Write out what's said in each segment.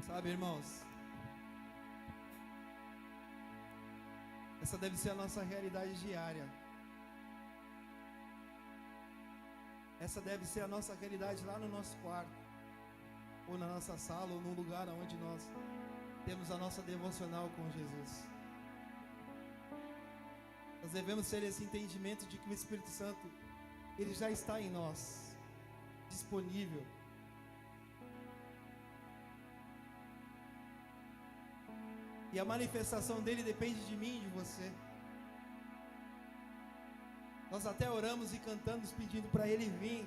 Sabe, irmãos, essa deve ser a nossa realidade diária. Essa deve ser a nossa realidade lá no nosso quarto, ou na nossa sala, ou num lugar onde nós temos a nossa devocional com Jesus. Nós devemos ter esse entendimento de que o Espírito Santo, ele já está em nós, disponível. E a manifestação dele depende de mim e de você. Nós até oramos e cantamos pedindo para ele vir.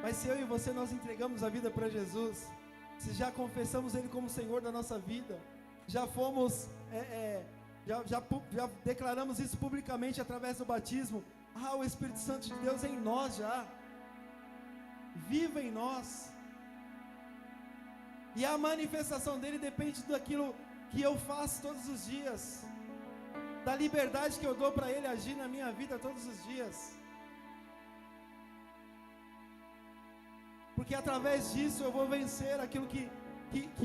Mas se eu e você nós entregamos a vida para Jesus, se já confessamos ele como Senhor da nossa vida, já fomos, já declaramos isso publicamente através do batismo. O Espírito Santo de Deus é em nós já. Viva em nós. E a manifestação dele depende daquilo que eu faço todos os dias, da liberdade que eu dou para ele agir na minha vida todos os dias, porque através disso eu vou vencer aquilo que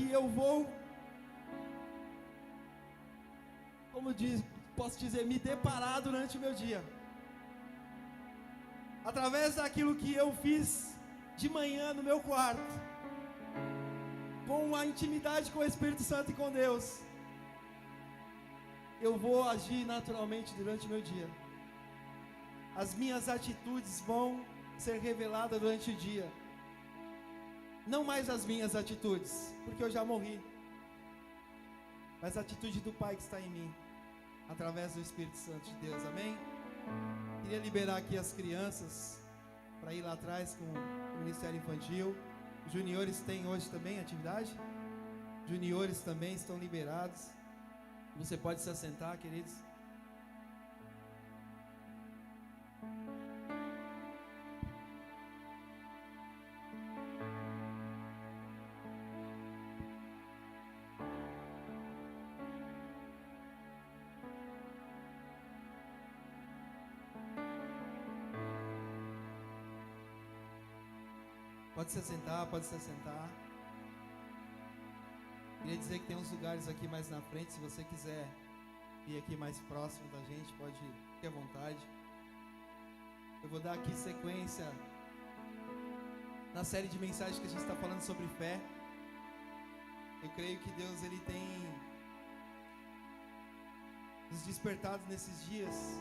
eu vou, posso dizer, me deparar durante o meu dia, através daquilo que eu fiz de manhã no meu quarto, com a intimidade com o Espírito Santo e com Deus, eu vou agir naturalmente durante o meu dia. As minhas atitudes vão ser reveladas durante o dia. Não mais as minhas atitudes, porque eu já morri, mas a atitude do Pai que está em mim, através do Espírito Santo de Deus, amém? Queria liberar aqui as crianças, para ir lá atrás com o Ministério Infantil. Juniores têm hoje também atividade? Juniores também estão liberados. Você pode se assentar, queridos. Pode se assentar, pode se assentar. Queria dizer que tem uns lugares aqui mais na frente, se você quiser vir aqui mais próximo da gente, pode ter à vontade. Eu vou dar aqui sequência na série de mensagens que a gente está falando sobre fé. Eu creio que Deus, ele tem nos despertado nesses dias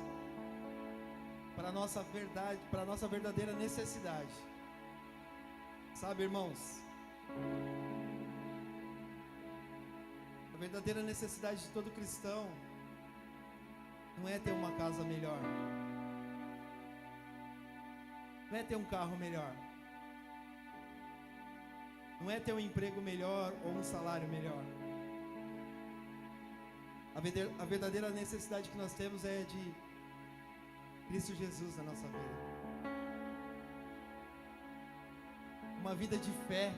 para a nossa verdade, para a nossa verdadeira necessidade. Sabe, irmãos, a verdadeira necessidade de todo cristão não é ter uma casa melhor, não é ter um carro melhor, não é ter um emprego melhor ou um salário melhor. A verdadeira necessidade que nós temos é de Cristo Jesus na nossa vida. Uma vida de fé,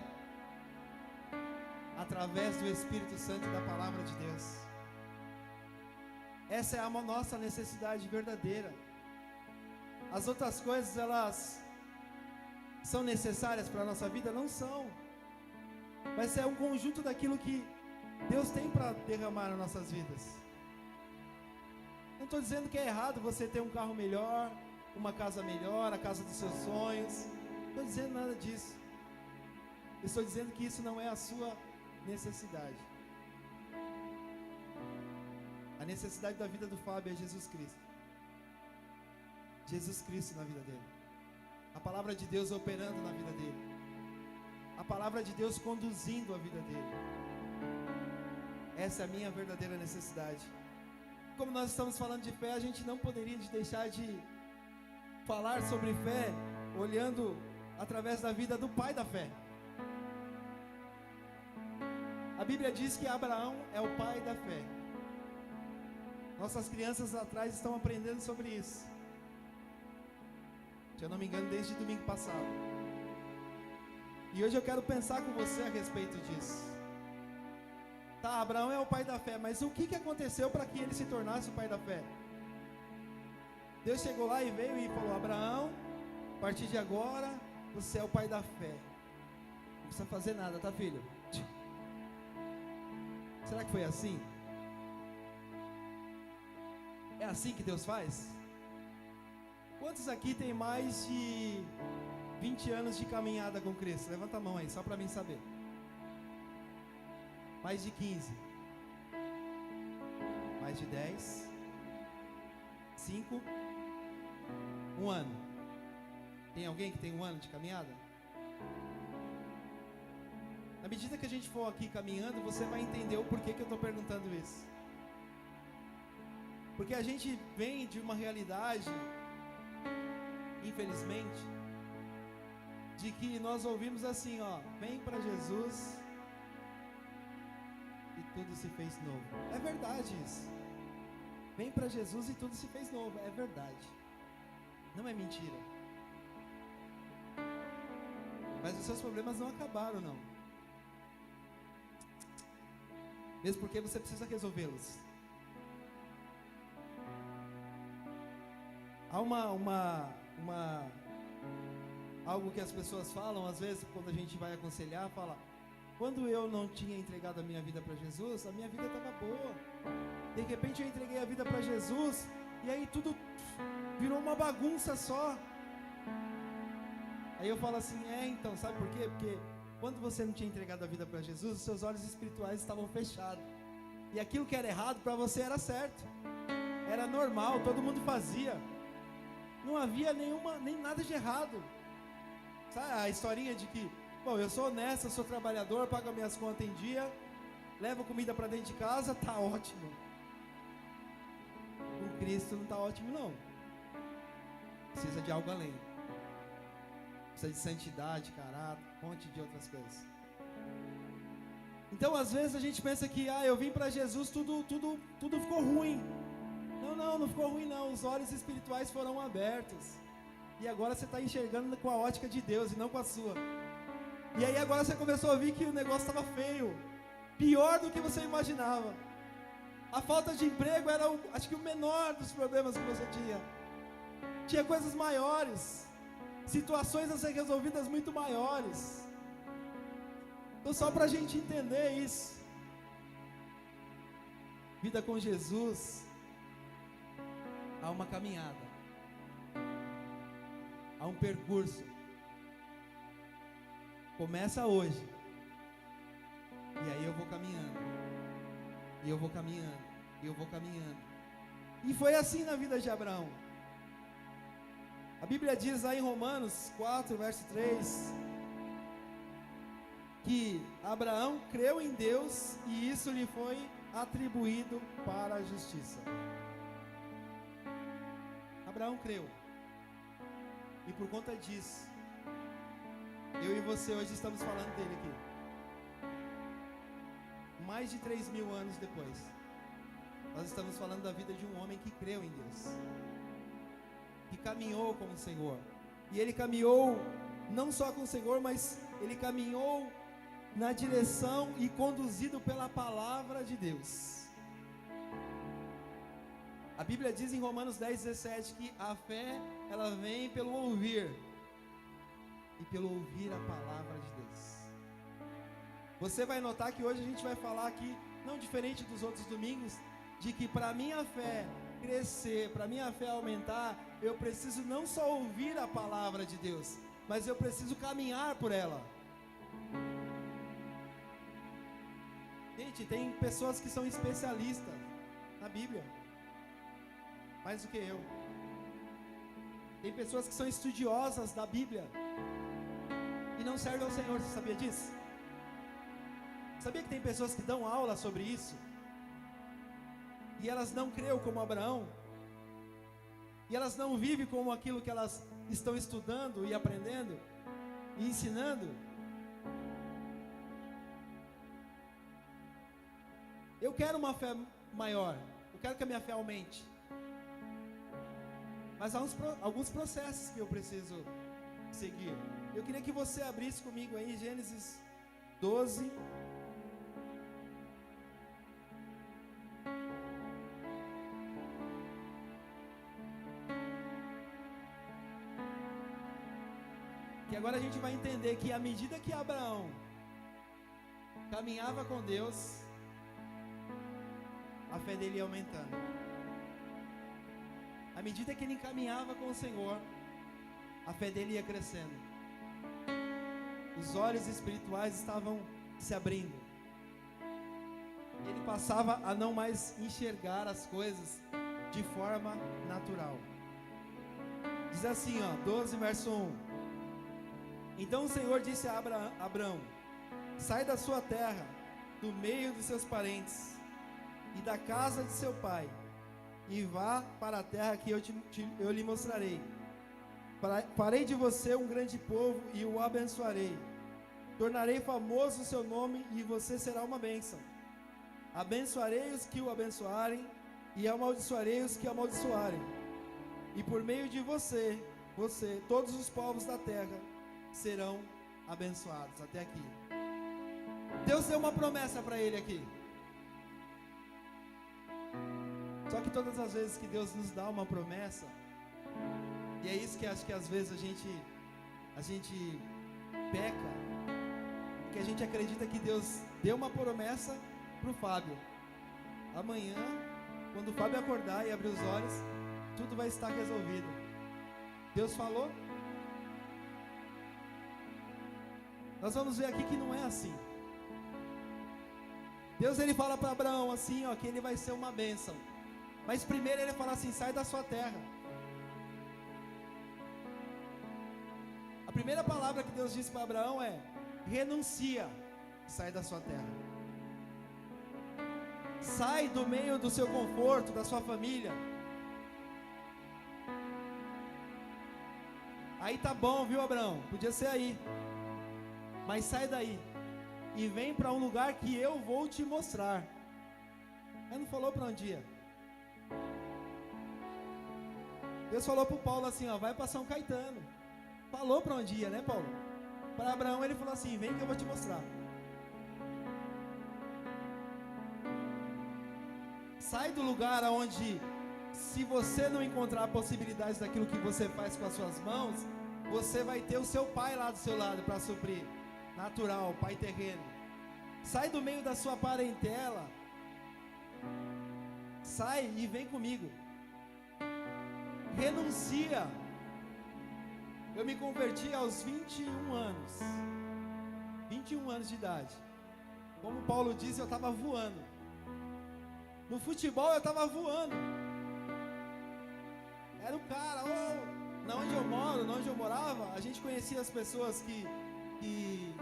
através do Espírito Santo e da Palavra de Deus. Essa é a nossa necessidade verdadeira. As outras coisas, elas são necessárias para a nossa vida? Não são. Mas é um conjunto daquilo que Deus tem para derramar nas nossas vidas. Não estou dizendo que é errado você ter um carro melhor, uma casa melhor, a casa dos seus sonhos. Não estou dizendo nada disso. Eu estou dizendo que isso não é a sua necessidade. A necessidade da vida do Fábio é Jesus Cristo. Jesus Cristo na vida dele. A palavra de Deus operando na vida dele. A palavra de Deus conduzindo a vida dele. Essa é a minha verdadeira necessidade. Como nós estamos falando de fé, a gente não poderia deixar de falar sobre fé olhando através da vida do pai da fé. A Bíblia diz que Abraão é o pai da fé. Nossas crianças atrás estão aprendendo sobre isso. Se eu não me engano, desde domingo passado. E hoje eu quero pensar com você a respeito disso. Tá, Abraão é o pai da fé, mas o que aconteceu para que ele se tornasse o pai da fé? Deus chegou lá e veio e falou: Abraão, a partir de agora, você é o pai da fé. Não precisa fazer nada, tá, filho? Será que foi assim? É assim que Deus faz? Quantos aqui tem mais de 20 anos de caminhada com Cristo? Levanta a mão aí, só para mim saber. Mais de 15? Mais de 10? 5? 1 ano? Tem alguém que tem 1 ano de caminhada? Na medida que a gente for aqui caminhando, você vai entender o porquê que eu estou perguntando isso. Porque a gente vem de uma realidade, infelizmente, de que nós ouvimos assim, ó, vem para Jesus e tudo se fez novo. É verdade isso. Vem para Jesus e tudo se fez novo. É verdade. Não é mentira. Mas os seus problemas não acabaram, não. Mesmo porque você precisa resolvê-los. Há algo que as pessoas falam, às vezes, quando a gente vai aconselhar, fala: quando eu não tinha entregado a minha vida para Jesus, a minha vida estava boa. De repente eu entreguei a vida para Jesus, e aí tudo virou uma bagunça só. Aí eu falo assim, então, sabe por quê? Porque quando você não tinha entregado a vida para Jesus, os seus olhos espirituais estavam fechados. E aquilo que era errado para você era certo. Era normal, todo mundo fazia. Não havia nem nada de errado. Sabe a historinha de que, bom, eu sou honesto, eu sou trabalhador, pago minhas contas em dia, levo comida para dentro de casa, tá ótimo. Com Cristo não tá ótimo, não. Precisa de algo além. Precisa de santidade, caráter, um monte de outras coisas. Então, às vezes a gente pensa que, eu vim para Jesus, tudo ficou ruim. Não ficou ruim não. Os olhos espirituais foram abertos. E agora você está enxergando com a ótica de Deus e não com a sua. E aí agora você começou a ouvir que o negócio estava feio. Pior do que você imaginava. A falta de emprego era, acho que o menor dos problemas que você tinha. Tinha coisas maiores. Situações a ser resolvidas muito maiores. Então, só para a gente entender isso, vida com Jesus, há uma caminhada, há um percurso. Começa hoje, e aí eu vou caminhando, e eu vou caminhando, e eu vou caminhando. E foi assim na vida de Abraão. A Bíblia diz lá em Romanos 4, verso 3, que Abraão creu em Deus e isso lhe foi atribuído para a justiça. Abraão creu. E por conta disso, eu e você hoje estamos falando dele aqui. Mais de 3.000 anos depois, nós estamos falando da vida de um homem que creu em Deus, que caminhou com o Senhor. E ele caminhou não só com o Senhor, mas ele caminhou na direção e conduzido pela palavra de Deus. A Bíblia diz em Romanos 10:17 que a fé, ela vem pelo ouvir, e pelo ouvir a palavra de Deus. Você vai notar que hoje a gente vai falar aqui, não diferente dos outros domingos, de que para minha fé crescer, para minha fé aumentar, eu preciso não só ouvir a palavra de Deus, mas eu preciso caminhar por ela. Gente, tem pessoas que são especialistas na Bíblia, mais do que eu. Tem pessoas que são estudiosas da Bíblia e não servem ao Senhor. Você sabia disso? Sabia que tem pessoas que dão aula sobre isso e elas não creem como Abraão, e elas não vivem como aquilo que elas estão estudando e aprendendo e ensinando? Eu quero uma fé maior, eu quero que a minha fé aumente, mas há alguns processos que eu preciso seguir. Eu queria que você abrisse comigo aí Gênesis 12. Que agora a gente vai entender que à medida que Abraão caminhava com Deus, a fé dele ia aumentando. À medida que ele caminhava com o Senhor, a fé dele ia crescendo. Os olhos espirituais estavam se abrindo. Ele passava a não mais enxergar as coisas de forma natural. Diz assim, 12, verso 1. Então o Senhor disse a Abraão: sai da sua terra, do meio dos seus parentes e da casa de seu pai, e vá para a terra que eu lhe mostrarei. Farei de você um grande povo e o abençoarei. Tornarei famoso o seu nome e você será uma bênção. Abençoarei os que o abençoarem e amaldiçoarei os que amaldiçoarem. E por meio de você, todos os povos da terra serão abençoados. Até aqui. Deus deu uma promessa para ele aqui. Só que todas as vezes que Deus nos dá uma promessa, e é isso que acho que às vezes a gente peca, porque a gente acredita que Deus deu uma promessa para o Fábio. Amanhã, quando o Fábio acordar e abrir os olhos, tudo vai estar resolvido. Deus falou? Nós vamos ver aqui que não é assim. Deus ele fala para Abraão assim, que ele vai ser uma bênção. Mas primeiro ele fala assim: sai da sua terra. A primeira palavra que Deus disse para Abraão é: renuncia, sai da sua terra. Sai do meio do seu conforto, da sua família. Aí tá bom, viu, Abraão? Podia ser aí. Mas sai daí e vem para um lugar que eu vou te mostrar. Ele não falou para onde ia. Deus falou para o Paulo assim, vai para São Caetano. Falou para onde ia, né, Paulo? Para Abraão ele falou assim: vem que eu vou te mostrar. Sai do lugar onde, se você não encontrar possibilidades daquilo que você faz com as suas mãos, você vai ter o seu pai lá do seu lado para suprir. Natural, pai terreno. Sai do meio da sua parentela. Sai e vem comigo. Renuncia. Eu me converti aos 21 anos. 21 anos de idade. Como Paulo disse, eu estava voando. No futebol eu estava voando. Era o cara, na onde eu moro, na onde eu morava, a gente conhecia as pessoas que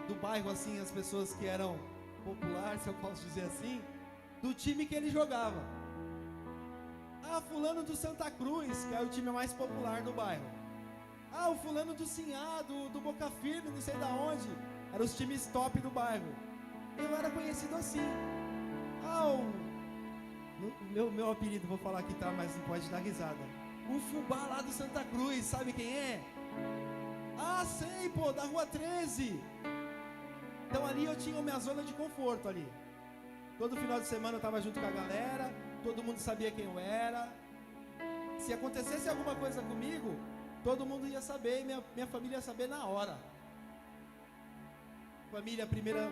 do bairro, assim, as pessoas que eram populares, se eu posso dizer assim, do time que ele jogava. Fulano do Santa Cruz, que é o time mais popular do bairro. O fulano do Sinhá, do Boca Firme, não sei da onde. Eram os times top do bairro. Eu era conhecido assim. Meu apelido, vou falar aqui, tá? Mas não pode dar risada. O Fubá lá do Santa Cruz, sabe quem é? Sei, pô, da Rua 13. Então ali eu tinha minha zona de conforto ali. Todo final de semana eu estava junto com a galera, todo mundo sabia quem eu era. Se acontecesse alguma coisa comigo, todo mundo ia saber, minha família ia saber na hora.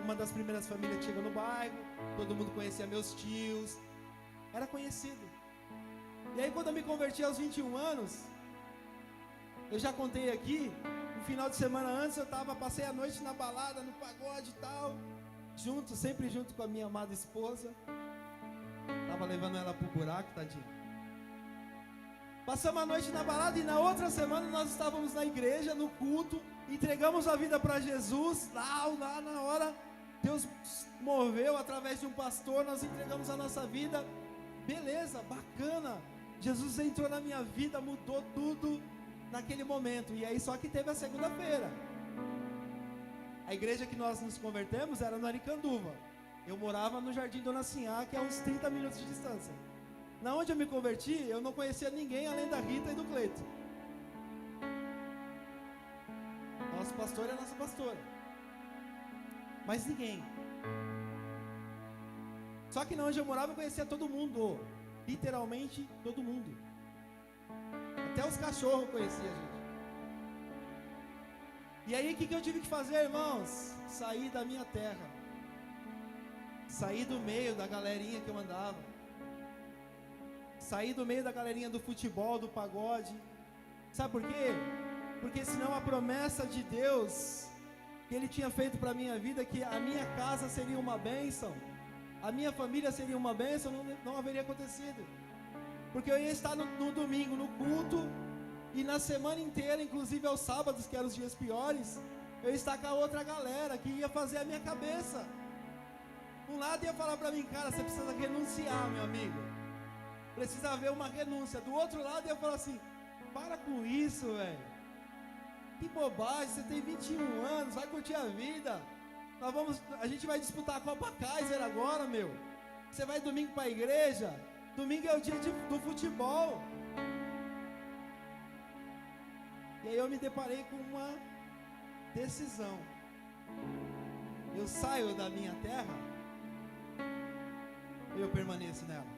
Uma das primeiras famílias que chegou no bairro, todo mundo conhecia meus tios, era conhecido. E aí quando eu me converti aos 21 anos, eu já contei aqui, no final de semana antes passei a noite na balada, no pagode e tal, sempre junto com a minha amada esposa. Tava levando ela pro buraco, tadinho. Passamos a noite na balada e na outra semana nós estávamos na igreja, no culto, entregamos a vida para Jesus, lá na hora, Deus moveu através de um pastor, nós entregamos a nossa vida, beleza, bacana, Jesus entrou na minha vida, mudou tudo naquele momento. E aí só que teve a segunda-feira. A igreja que nós nos convertemos era no Aricanduva. Eu morava no Jardim Dona Sinhá, que é uns 30 minutos de distância. Na onde eu me converti, eu não conhecia ninguém além da Rita e do Cleito. Nosso pastor é a nossa pastora. Mas ninguém. Só que na onde eu morava eu conhecia todo mundo. Literalmente todo mundo. Até os cachorros conhecia a gente. E aí o que eu tive que fazer, irmãos? Sair da minha terra. Sair do meio da galerinha que eu andava. sair do meio da galerinha do futebol, do pagode. Sabe por quê? Porque senão a promessa de Deus que Ele tinha feito para a minha vida, que a minha casa seria uma bênção, a minha família seria uma bênção, não haveria acontecido. Porque eu ia estar no domingo, no culto, e na semana inteira, inclusive aos sábados, que eram os dias piores, eu ia estar com a outra galera, que ia fazer a minha cabeça. Um lado ia falar para mim, cara, você precisa renunciar, meu amigo. Precisa haver uma renúncia. Do outro lado ia falar assim, para com isso, velho. Que bobagem, você tem 21 anos, vai curtir a vida. A gente vai disputar a Copa Kaiser agora, meu. Você vai domingo para a igreja? Domingo é o dia do futebol. E aí eu me deparei com uma decisão. Eu saio da minha terra, eu permaneço nela.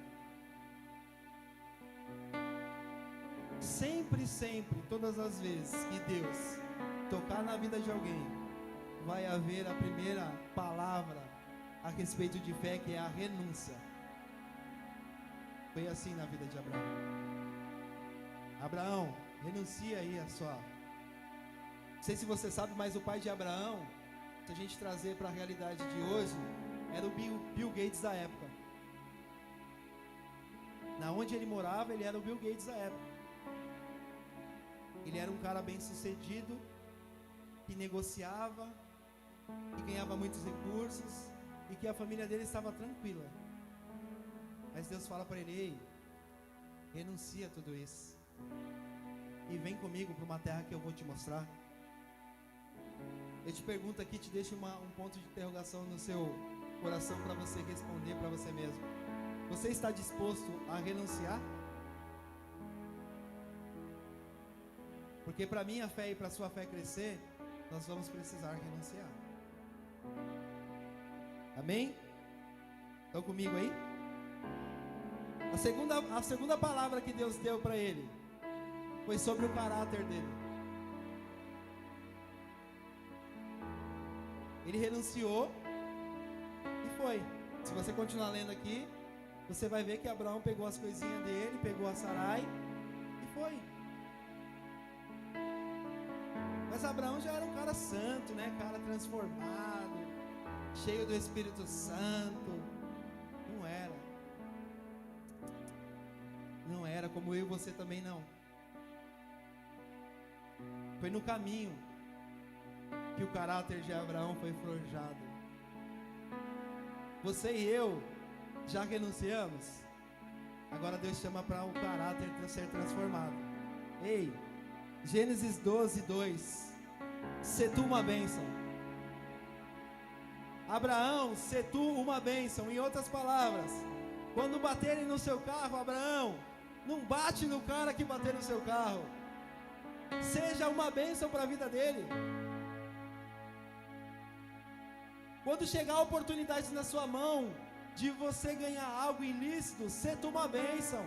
Sempre, todas as vezes que Deus tocar na vida de alguém, vai haver a primeira palavra a respeito de fé, que é a renúncia. Foi assim na vida de Abraão. Abraão, renuncia aí a sua... Não sei se você sabe, mas o pai de Abraão, se a gente trazer para a realidade de hoje, era o Bill Gates da época. Na onde ele morava, ele era o Bill Gates da época. Ele era um cara bem sucedido, que negociava, que ganhava muitos recursos, e que a família dele estava tranquila. Mas Deus fala para ele, ei, renuncia a tudo isso, e vem comigo para uma terra que eu vou te mostrar. Eu te pergunto aqui, te deixo um ponto de interrogação no seu coração para você responder para você mesmo. Você está disposto a renunciar? Porque para minha fé e para a sua fé crescer, nós vamos precisar renunciar. Amém? Estão comigo aí? A segunda palavra que Deus deu para ele foi sobre o caráter dele. Ele renunciou e foi. Se você continuar lendo aqui, você vai ver que Abraão pegou as coisinhas dele, pegou a Sarai e foi. Mas Abraão já era um cara santo, né? Cara transformado, cheio do Espírito Santo. Não era como eu e você também não. Foi no caminho que o caráter de Abraão foi forjado. Você e eu já renunciamos. Agora Deus chama para o caráter ser transformado. Ei, Gênesis 12:2. Se tu uma bênção. Abraão, se tu uma bênção. Em outras palavras, quando baterem no seu carro, Abraão, não bate no cara que bater no seu carro. Seja uma bênção para a vida dele. Quando chegar a oportunidade na sua mão de você ganhar algo ilícito, se tu uma bênção.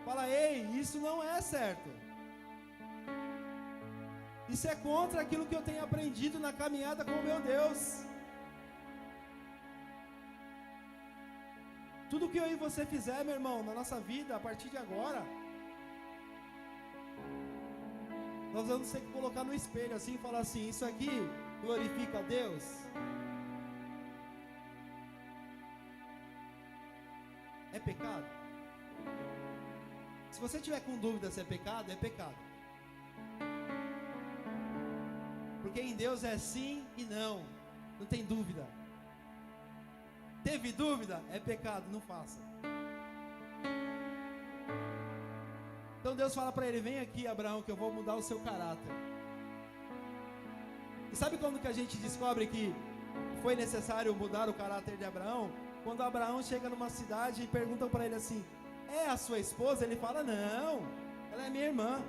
Fala, ei, isso não é certo. Isso é contra aquilo que eu tenho aprendido na caminhada com o meu Deus. Tudo que eu e você fizer, meu irmão, na nossa vida, a partir de agora, nós vamos ter que colocar no espelho assim e falar assim, isso aqui glorifica a Deus? É pecado? Se você tiver com dúvida se é pecado, é pecado. Porque em Deus é sim e não tem dúvida. Teve dúvida? É pecado, não faça. Então Deus fala para ele, vem aqui Abraão que eu vou mudar o seu caráter. E sabe quando que a gente descobre que foi necessário mudar o caráter de Abraão? Quando Abraão chega numa cidade e perguntam para ele assim, é a sua esposa? Ele fala, não, ela é minha irmã.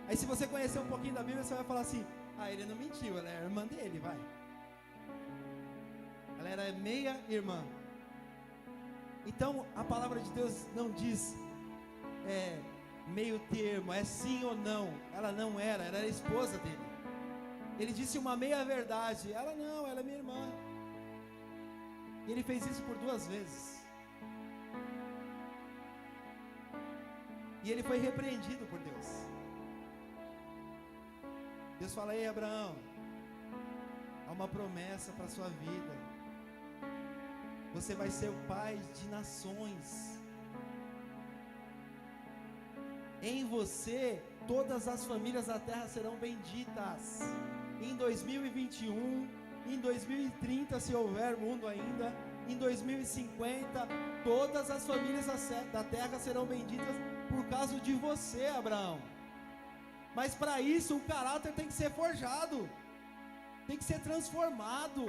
Aí se você conhecer um pouquinho da Bíblia, você vai falar assim, ele não mentiu, ela é a irmã dele, vai. Ela era meia irmã. Então a palavra de Deus não diz meio termo, é sim ou não. Ela não era, ela era a esposa dele. Ele disse uma meia verdade. Ela não, ela é minha irmã. E ele fez isso por 2 vezes. E ele foi repreendido por Deus. Deus fala: ei, Abraão, há uma promessa para a sua vida. Você vai ser o pai de nações. Em você, todas as famílias da terra serão benditas. Em 2021, em 2030, se houver mundo ainda, em 2050, todas as famílias da terra serão benditas por causa de você, Abraão. Mas para isso, o caráter tem que ser forjado, tem que ser transformado.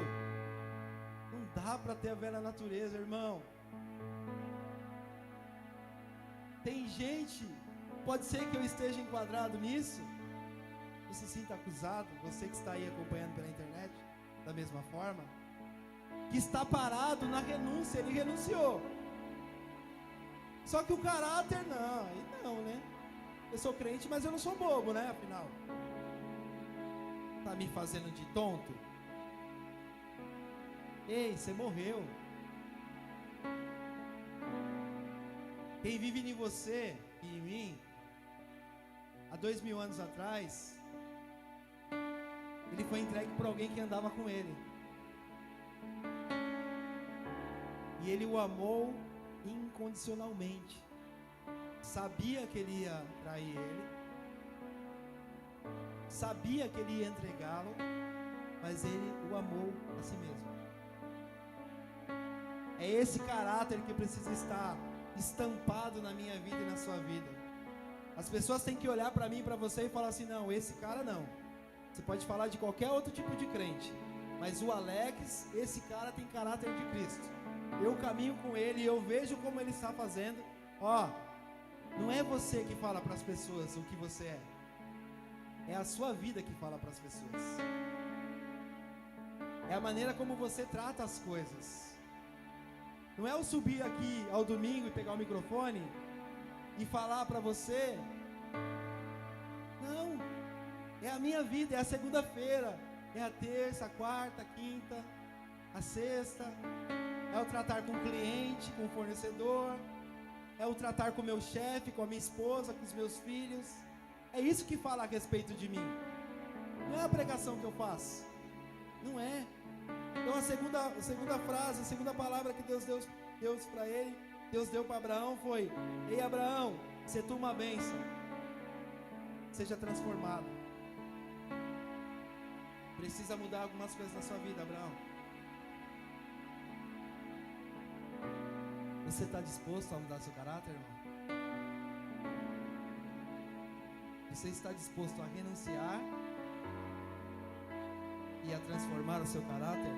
Não dá para ter a velha natureza, irmão. Tem gente, pode ser que eu esteja enquadrado nisso, você se sinta acusado, você que está aí acompanhando pela internet, da mesma forma, que está parado na renúncia, ele renunciou. Só que o caráter não, né? Eu sou crente, mas eu não sou bobo, né? Afinal, tá me fazendo de tonto? Ei, você morreu. Quem vive em você e em mim, há 2000 anos atrás, ele foi entregue por alguém que andava com ele. E ele o amou incondicionalmente. Sabia que ele ia trair ele, sabia que ele ia entregá-lo, mas ele o amou a si mesmo. É esse caráter que precisa estar estampado na minha vida e na sua vida. As pessoas têm que olhar para mim e para você e falar assim: não, esse cara não. Você pode falar de qualquer outro tipo de crente, mas o Alex, esse cara tem caráter de Cristo. Eu caminho com ele e eu vejo como ele está fazendo. Ó, não é você que fala para as pessoas o que você é. É a sua vida que fala para as pessoas. É a maneira como você trata as coisas. Não é eu subir aqui ao domingo e pegar o microfone e falar para você. Não. É a minha vida, é a segunda-feira, é a terça, a quarta, a quinta, a sexta. É o tratar com o cliente, com o fornecedor. É o tratar com o meu chefe, com a minha esposa, com os meus filhos. É isso que fala a respeito de mim. Não é a pregação que eu faço. Não é. Então a segunda frase, a segunda palavra que Deus deu para ele, Deus deu para Abraão foi: ei, Abraão, se tu uma bênção, seja transformado. Precisa mudar algumas coisas na sua vida, Abraão. Você está disposto a mudar seu caráter, irmão? Você está disposto a renunciar e a transformar o seu caráter?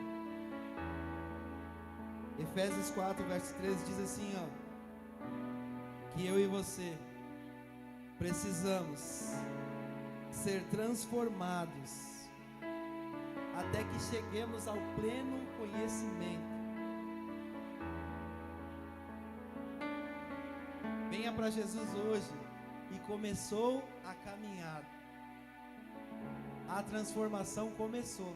Efésios 4, verso 13 diz assim, ó, que eu e você precisamos ser transformados até que cheguemos ao pleno conhecimento. Venha para Jesus hoje e começou a caminhada. A transformação começou.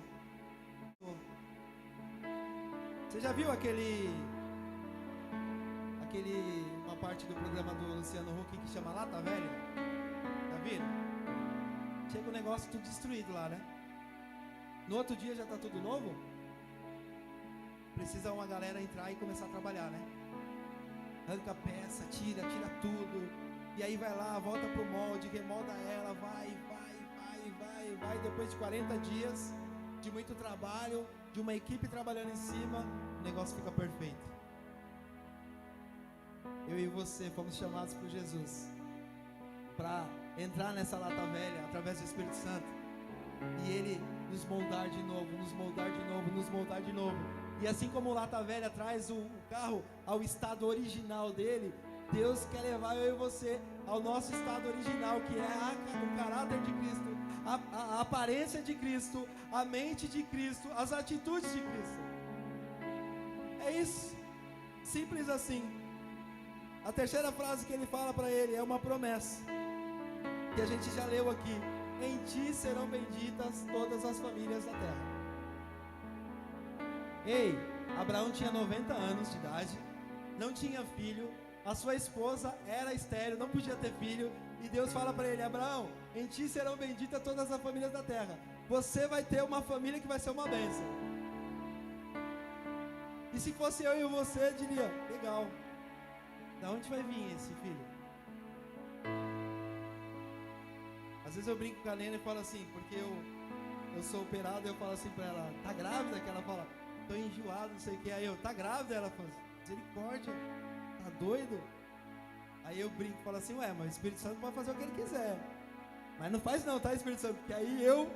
Você já viu uma parte do programa do Luciano Huck que chama Lata Velha? Já viram? Chega o negócio tudo destruído lá, né? No outro dia já está tudo novo? Precisa uma galera entrar e começar a trabalhar, né? Arranca a peça, tira tudo. E aí vai lá, volta pro molde, remolda ela, vai. Depois de 40 dias de muito trabalho, de uma equipe trabalhando em cima, o negócio fica perfeito. Eu e você fomos chamados por Jesus para entrar nessa lata velha através do Espírito Santo e Ele nos moldar de novo, nos moldar de novo. E assim como o lata velha traz o carro ao estado original dele, Deus quer levar eu e você ao nosso estado original, que é o caráter de Cristo, a aparência de Cristo, a mente de Cristo, as atitudes de Cristo. É isso, simples assim. A terceira frase que ele fala para ele é uma promessa, que a gente já leu aqui: em ti serão benditas todas as famílias da terra. Ei, Abraão tinha 90 anos de idade, não tinha filho, a sua esposa era estéril, não podia ter filho, e Deus fala para ele: Abraão, em ti serão benditas todas as famílias da terra. Você vai ter uma família que vai ser uma bênção. E se fosse eu e você, diria: legal, da onde vai vir esse filho? Às vezes eu brinco com a Lena e falo assim, porque eu sou operado, eu falo assim para ela: tá grávida? Que ela fala: tô enjoado, não sei o que. Aí eu: tá grávida? Ela fala: misericórdia, tá doido? Aí eu brinco e falo assim: ué, mas o Espírito Santo pode fazer o que ele quiser, mas não faz não, tá, Espírito Santo? Porque aí eu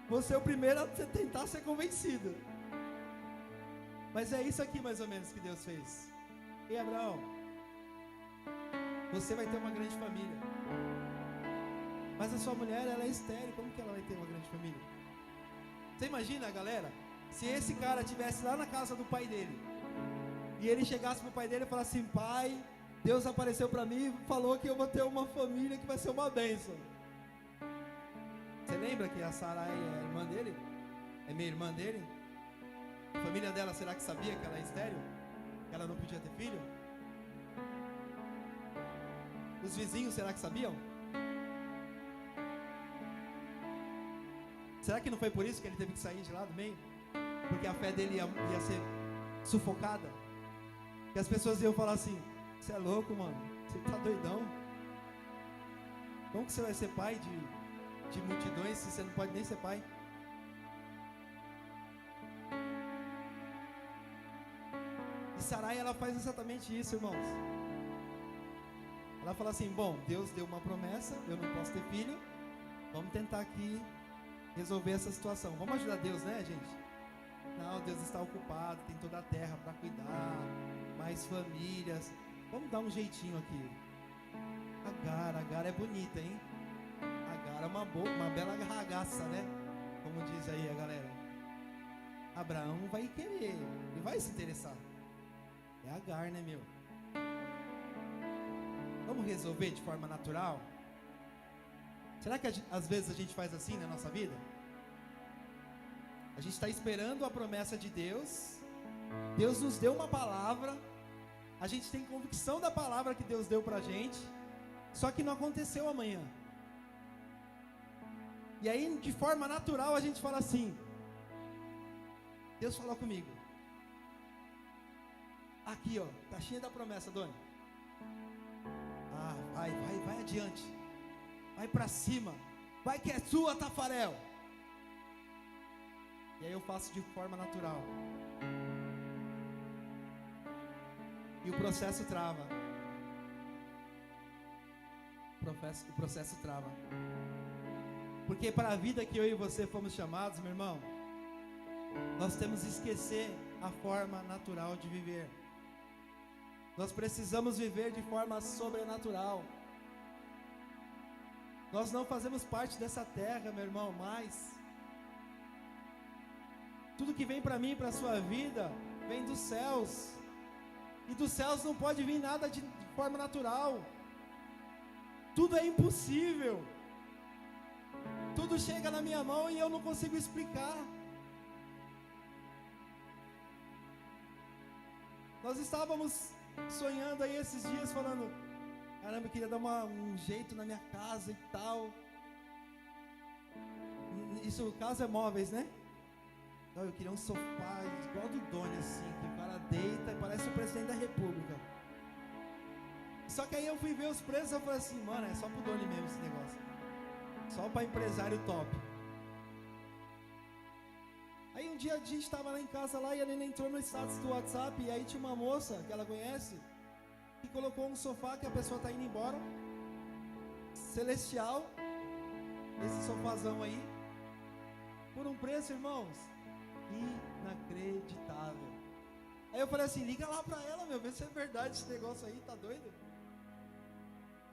vou ser o primeiro a tentar ser convencido. Mas é isso aqui mais ou menos que Deus fez. Ei, Abraão, você vai ter uma grande família, mas a sua mulher, ela é estéril, como que ela vai ter uma grande família? Você imagina, galera, se esse cara estivesse lá na casa do pai dele, e ele chegasse pro pai dele e falasse assim: pai, Deus apareceu para mim e falou que eu vou ter uma família que vai ser uma bênção. Você lembra que a Sarai é irmã dele? É meia irmã dele? A família dela, será que sabia que ela é estéril? Que ela não podia ter filho? Os vizinhos, será que sabiam? Será que não foi por isso que ele teve que sair de lá do meio? Porque a fé dele ia ser sufocada? Que as pessoas iam falar assim: você é louco, mano, você tá doidão? Como que você vai ser pai de multidões se você não pode nem ser pai? E Sarai, ela faz exatamente isso, irmãos. Ela fala assim: bom, Deus deu uma promessa, eu não posso ter filho, vamos tentar aqui resolver essa situação. Vamos ajudar Deus, né, gente? Não, Deus está ocupado, tem toda a terra para cuidar, mais famílias. Vamos dar um jeitinho aqui. Agar é bonita, hein? Agar é uma bela ragaça, né? Como diz aí a galera. Abraão vai querer, ele vai se interessar. É Agar, né, meu? Vamos resolver de forma natural? Será que às vezes a gente faz assim na nossa vida? A gente está esperando a promessa de Deus. Deus nos deu uma palavra, a gente tem convicção da palavra que Deus deu pra gente, só que não aconteceu amanhã. E aí, de forma natural, a gente fala assim: Deus falou comigo. Aqui, ó, caixinha da promessa, Dona. Ah, vai adiante. Vai pra cima. Vai que é sua, Tafarel. E aí eu faço de forma natural. E o processo trava. O processo trava. Porque para a vida que eu e você fomos chamados, meu irmão, nós temos que esquecer a forma natural de viver. Nós precisamos viver de forma sobrenatural. Nós não fazemos parte dessa terra, meu irmão, mais. Tudo que vem para mim e para a sua vida vem dos céus. E dos céus não pode vir nada de forma natural. Tudo é impossível. Tudo chega na minha mão e eu não consigo explicar. Nós estávamos sonhando aí esses dias, falando: caramba, eu queria dar um jeito na minha casa e tal. Isso, casa é móveis, né? Então, eu queria um sofá igual do Doni, assim, que o cara deita e parece o presidente da república. Só que aí eu fui ver os preços e eu falei assim: mano, é só pro Doni mesmo esse negócio. Só para empresário top. Aí um dia a gente estava lá em casa lá, e a Nena entrou no status do WhatsApp, e aí tinha uma moça que ela conhece, que colocou um sofá que a pessoa está indo embora, celestial, esse sofazão aí, por um preço, irmãos, inacreditável. Aí eu falei assim: liga lá pra ela, meu, vê se é verdade esse negócio aí, tá doido?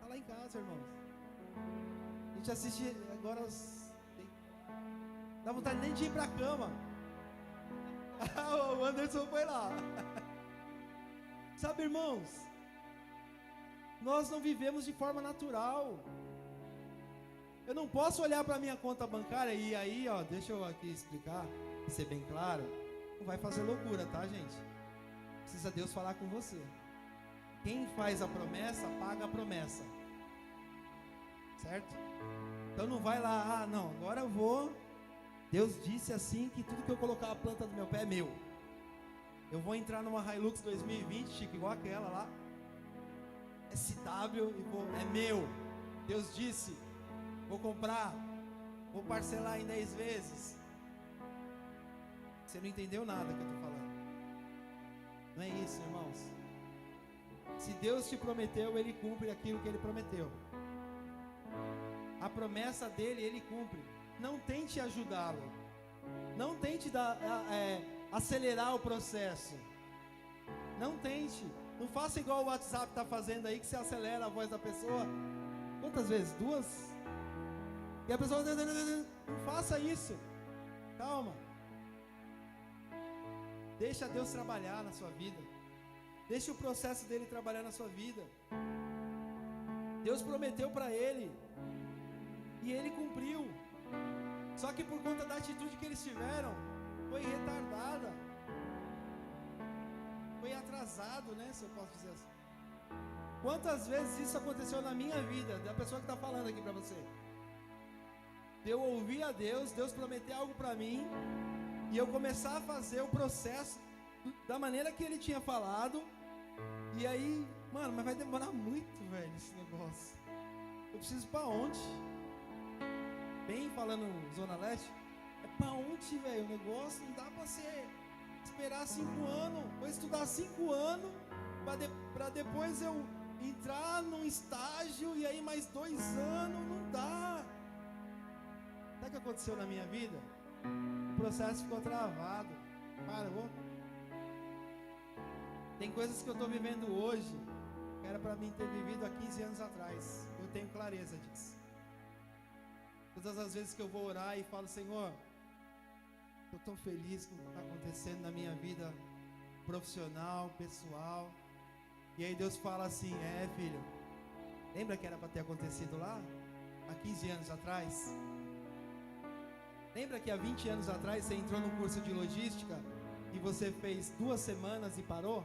Tá lá em casa, irmãos. A gente assiste agora, dá vontade nem de ir pra cama. O Anderson foi lá. Sabe, irmãos, nós não vivemos de forma natural. Eu não posso olhar para minha conta bancária e aí, ó, deixa eu aqui explicar, ser bem claro, não vai fazer loucura, tá, gente? Precisa Deus falar com você. Quem faz a promessa, paga a promessa. Certo? Então não vai lá, não, agora eu vou. Deus disse assim que tudo que eu colocar a planta do meu pé é meu. Eu vou entrar numa Hilux 2020, Chico, igual aquela lá. SW e vou, é meu. Deus disse, vou comprar, vou parcelar em 10 vezes. Você não entendeu nada que eu estou falando. Não é isso, irmãos. Se Deus te prometeu, Ele cumpre aquilo que Ele prometeu. A promessa dele, Ele cumpre. Não tente ajudá-lo. Não tente acelerar o processo. Não tente. Não faça igual o WhatsApp está fazendo aí, que você acelera a voz da pessoa. Quantas vezes? 2? E a pessoa... Não faça isso. Calma. Deixa Deus trabalhar na sua vida. Deixa o processo dele trabalhar na sua vida. Deus prometeu para ele. E ele cumpriu. Só que por conta da atitude que eles tiveram, foi retardada. Foi atrasado, né? Se eu posso dizer assim. Quantas vezes isso aconteceu na minha vida, da pessoa que está falando aqui para você? Eu ouvir a Deus, Deus prometer algo para mim, e eu começar a fazer o processo da maneira que Ele tinha falado, e aí, mano, mas vai demorar muito, velho, esse negócio. Eu preciso para onde? Bem falando Zona Leste, é para onde, velho? O negócio não dá para você esperar 5 anos, vou estudar 5 anos, para depois eu entrar num estágio, e aí mais 2 anos, não dá. Sabe o que aconteceu na minha vida? O processo ficou travado. Parou. Tem coisas que eu estou vivendo hoje, que era para mim ter vivido há 15 anos atrás. Eu tenho clareza disso. Todas as vezes que eu vou orar e falo, Senhor, estou tão feliz com o que está acontecendo na minha vida profissional, pessoal. E aí Deus fala assim, filho, lembra que era para ter acontecido lá? Há 15 anos atrás? Lembra que há 20 anos atrás você entrou no curso de logística e você fez 2 semanas e parou?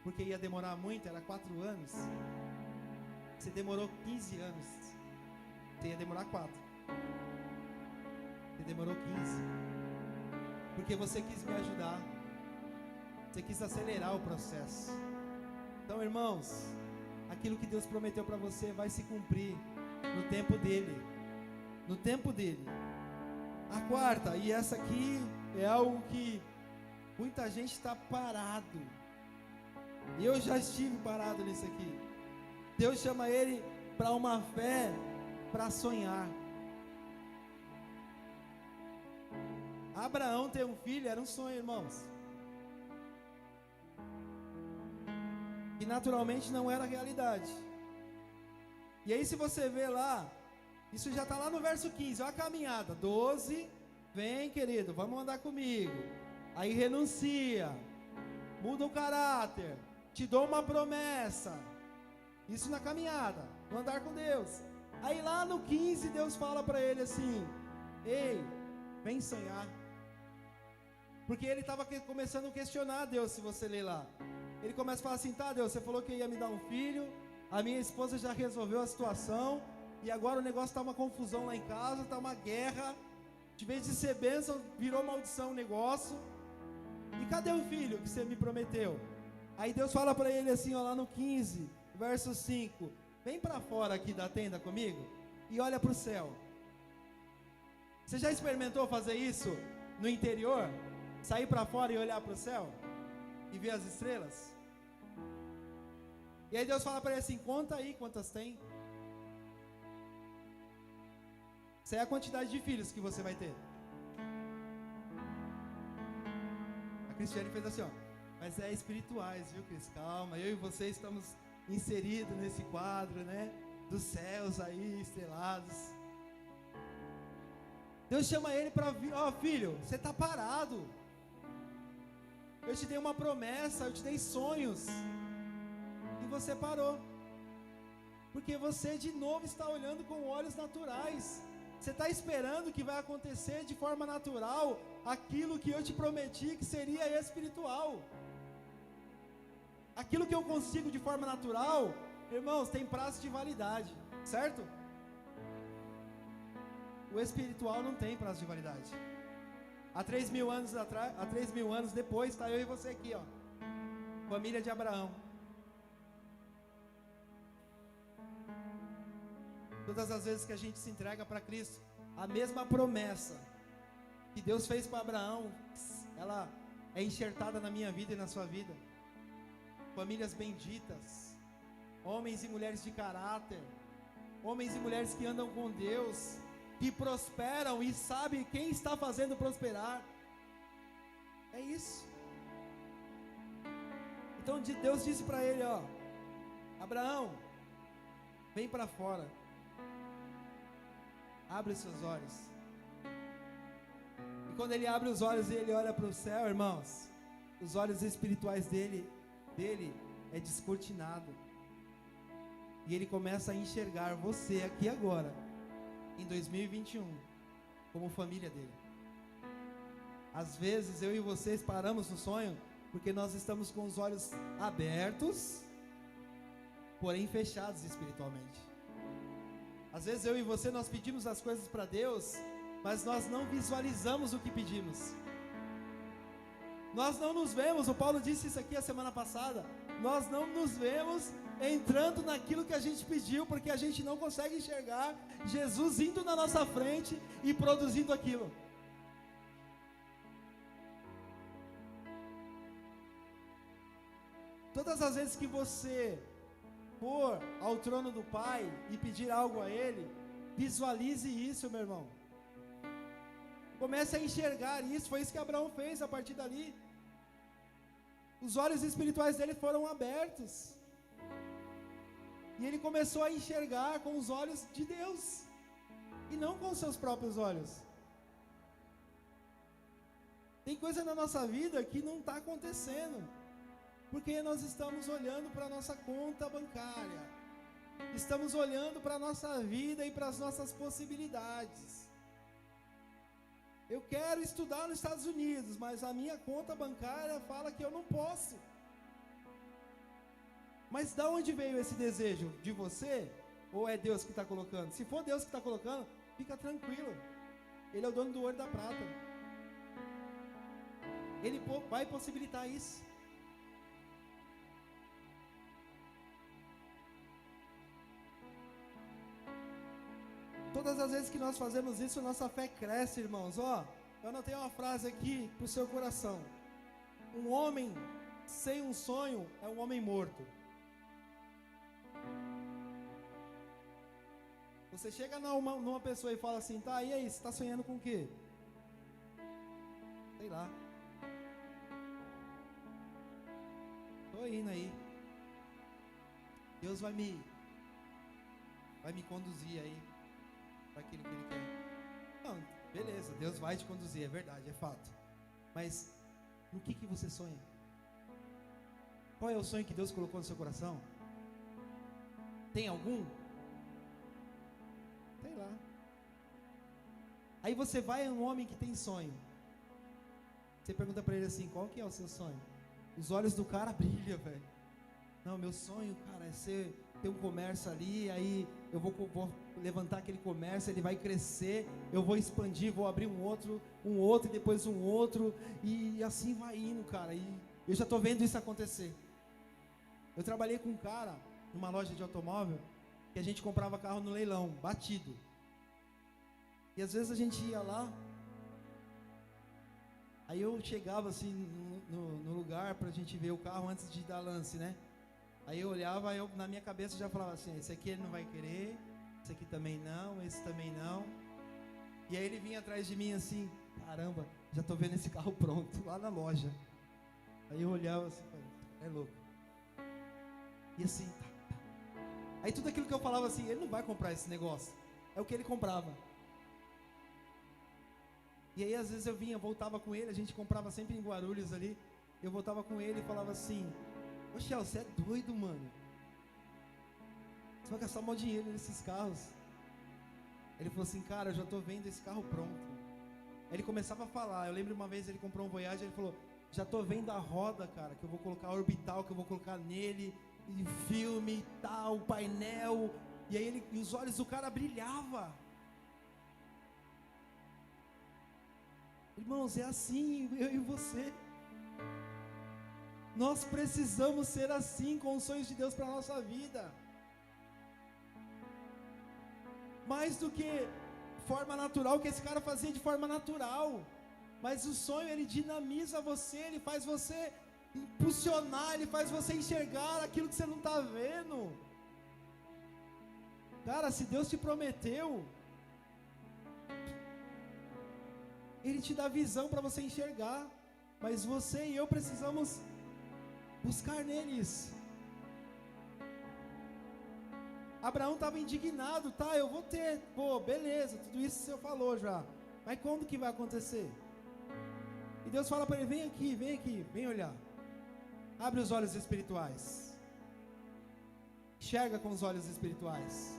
Porque ia demorar muito, era 4 anos. Você demorou 15 anos. Você ia demorar 4. Você demorou 15. Porque você quis me ajudar. Você quis acelerar o processo. Então, irmãos, aquilo que Deus prometeu para você vai se cumprir no tempo dele. No tempo dele. A quarta, e essa aqui é algo que muita gente está parado. Eu já estive parado nisso aqui. Deus chama ele para uma fé, para sonhar. Abraão ter um filho era um sonho, irmãos. Que naturalmente não era realidade. E aí se você vê lá, isso já está lá no verso 15, olha a caminhada. 12, vem querido, vamos andar comigo. Aí renuncia, muda o caráter, te dou uma promessa. Isso na caminhada, no andar com Deus. Aí lá no 15 Deus fala para ele assim, ei, vem sonhar. Porque ele estava começando a questionar Deus, se você ler lá. Ele começa a falar assim, tá Deus, você falou que ia me dar um filho, a minha esposa já resolveu a situação, e agora o negócio está uma confusão lá em casa, está uma guerra, de vez de ser bênção, virou maldição o negócio, e cadê o filho que você me prometeu? Aí Deus fala para ele assim, ó, lá no 15, verso 5, vem para fora aqui da tenda comigo, e olha para o céu. Você já experimentou fazer isso no interior? Sair para fora e olhar para o céu? E ver as estrelas? E aí Deus fala para ele assim, conta aí quantas tem. Essa é a quantidade de filhos que você vai ter. A Cristiane fez assim, ó, mas é espirituais, viu, Cris? Calma, eu e você estamos inseridos nesse quadro, né? Dos céus aí, estrelados. Deus chama ele para vir, ó, filho, você está parado. Eu te dei uma promessa, eu te dei sonhos. E você parou. Porque você de novo está olhando com olhos naturais. Você está esperando que vai acontecer de forma natural aquilo que eu te prometi que seria espiritual. Aquilo que eu consigo de forma natural, irmãos, tem prazo de validade, certo? O espiritual não tem prazo de validade. Há 3.000 anos atrás, há 3.000 anos depois, está eu e você aqui, ó. Família de Abraão. Todas as vezes que a gente se entrega para Cristo, a mesma promessa que Deus fez para Abraão, ela é enxertada na minha vida e na sua vida. Famílias benditas, homens e mulheres de caráter, homens e mulheres que andam com Deus, que prosperam e sabem quem está fazendo prosperar. É isso. Então Deus disse para ele, ó: Abraão, vem para fora, abre os seus olhos. E quando ele abre os olhos e ele olha para o céu, irmãos, os olhos espirituais dele é descortinado. E ele começa a enxergar você aqui agora, em 2021, como família dele. Às vezes eu e vocês paramos no sonho porque nós estamos com os olhos abertos, porém fechados espiritualmente. Às vezes eu e você, nós pedimos as coisas para Deus, mas nós não visualizamos o que pedimos. Nós não nos vemos, o Paulo disse isso aqui a semana passada, nós não nos vemos entrando naquilo que a gente pediu, porque a gente não consegue enxergar Jesus indo na nossa frente e produzindo aquilo. Todas as vezes que você for ao trono do Pai e pedir algo a Ele, visualize isso, meu irmão. Comece a enxergar isso. Foi isso que Abraão fez a partir dali. Os olhos espirituais dele foram abertos. E ele começou a enxergar com os olhos de Deus, e não com os seus próprios olhos. Tem coisa na nossa vida que não está acontecendo, porque nós estamos olhando para a nossa conta bancária, estamos olhando para a nossa vida e para as nossas possibilidades. Eu quero estudar nos Estados Unidos, mas a minha conta bancária fala que eu não posso. Mas da onde veio esse desejo? De você? Ou é Deus que está colocando? Se for Deus que está colocando, fica tranquilo. Ele é o dono do ouro e da prata. Ele vai possibilitar isso. Todas as vezes que nós fazemos isso, nossa fé cresce, irmãos. Ó, eu anotei uma frase aqui para o seu coração. Um homem sem um sonho é um homem morto. Você chega numa pessoa e fala assim, tá, e aí, você está sonhando com o quê? Sei lá. Estou indo aí. Deus vai me conduzir aí para aquilo que Ele quer. Não, beleza, Deus vai te conduzir, é verdade, é fato. Mas no que você sonha? Qual é o sonho que Deus colocou no seu coração? Tem algum? Sei lá. Aí você vai a um homem que tem sonho. Você pergunta para ele assim, qual que é o seu sonho? Os olhos do cara brilham, velho. Não, meu sonho, cara, é ter um comércio ali, aí eu vou levantar aquele comércio, ele vai crescer, eu vou expandir, vou abrir um outro e depois um outro, e assim vai indo, cara, e eu já estou vendo isso acontecer. Eu trabalhei com um cara, numa loja de automóvel, que a gente comprava carro no leilão, batido. E às vezes a gente ia lá, aí eu chegava assim no lugar pra gente ver o carro antes de dar lance, né? Aí eu olhava, na minha cabeça já falava assim, esse aqui ele não vai querer, esse aqui também não, esse também não. E aí ele vinha atrás de mim assim, caramba, já tô vendo esse carro pronto, lá na loja. Aí eu olhava assim, é louco. E assim, tá. Aí tudo aquilo que eu falava assim, ele não vai comprar esse negócio, é o que ele comprava. E aí às vezes eu voltava com ele, a gente comprava sempre em Guarulhos ali, eu voltava com ele e falava assim, ô Shell, você é doido, mano, você vai gastar mó dinheiro nesses carros. Ele falou assim, cara, eu já tô vendo esse carro pronto. Aí ele começava a falar, eu lembro uma vez ele comprou um Voyage, ele falou, Já tô vendo a roda, cara, que eu vou colocar a orbital, que eu vou colocar nele, e filme e tal, painel. E aí e os olhos do cara brilhavam. Irmãos, é assim, eu e você. Nós precisamos ser assim com os sonhos de Deus para a nossa vida. Mais do que forma natural, que esse cara fazia de forma natural. Mas o sonho, ele dinamiza você, ele faz você impulsionar, ele faz você enxergar aquilo que você não está vendo. Cara, se Deus te prometeu, Ele te dá visão para você enxergar. Mas você e eu precisamos buscar neles. Abraão estava indignado, tá, eu vou ter, pô, beleza, tudo isso o Senhor falou já, mas quando que vai acontecer? E Deus fala para ele, vem aqui, vem olhar, abre os olhos espirituais, enxerga com os olhos espirituais.